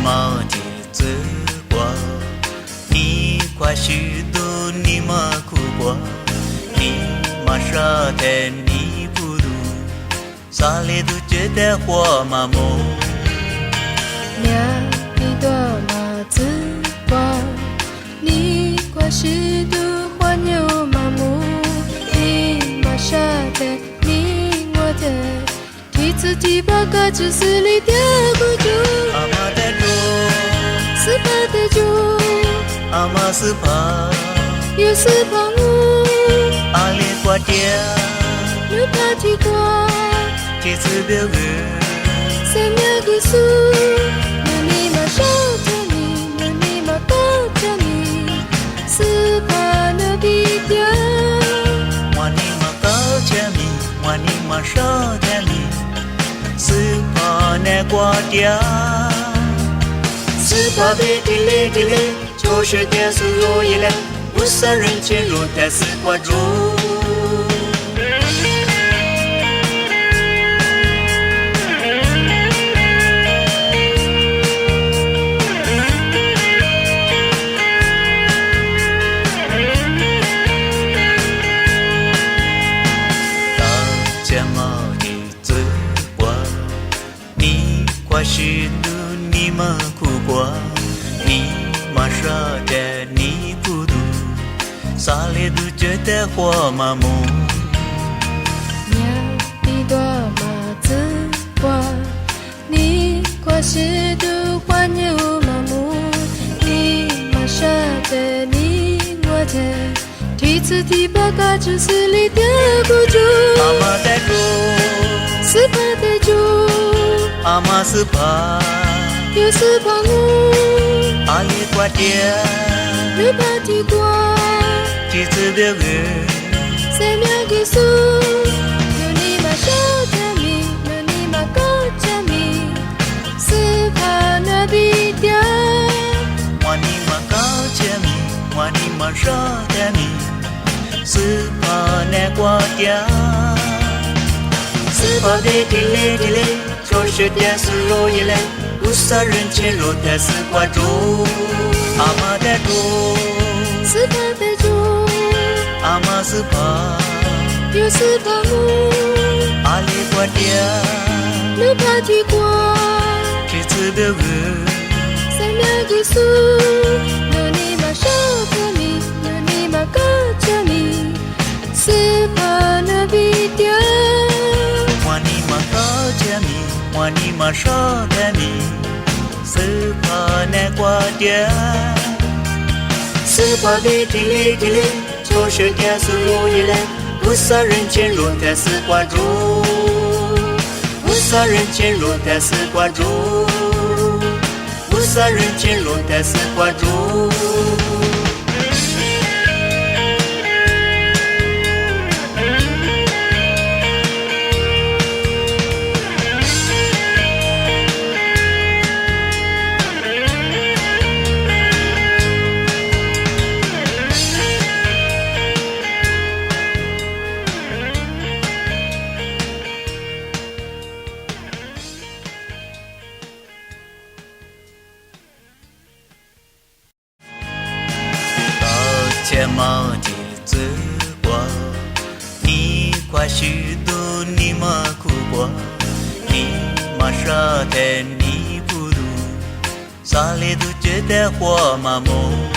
毛的走过，你快许多你没哭过，你马上的你不读，啥里都觉得活麻木。你多么自过，你快许多还有麻木，你马上的你我的。提自己把个只是里掉不住，阿妈的住，是怕的住，阿妈是怕，又是怕我，阿里挂掉，又怕提过，提次表个，三秒个数，那你马上着你，那你马高着你，是怕那比掉，我你马高着你，我你马少着你。是怕那挂掉，是怕被地雷，就是点数落一来，不少人进入但是挂住。或许你没哭过，你马上的你不读，啥里都觉得活麻木。你多么自过，你或许都还有麻木，你马上的你我的，提次提把个只是里掉不住，阿妈的住，是怕的住。阿妈是怕，又是怕我，阿里挂掉，又怕提过，提次表个，三秒个数，有你马少着你，有你马高着你，是怕那比掉，我你马高着你，我你马少着你，是怕那挂掉，是怕被地雷。就是点数落一来，不少人进入但是挂住。阿妈的住，是怕的住，阿妈是怕，又是怕我，阿里挂掉，又怕提过，提次表个，三秒个数，有你马少着你，有你马高着你，是怕那比掉。我你马高着你。我你马少的你，是怕那挂掉，是怕被地雷，就是点数落一来，不少人进入但是挂住，不少人进入但是挂住，不少人进入但是挂住。睫毛的走过，你快许多你没哭过，你马上的你不读，啥里都觉得活麻木。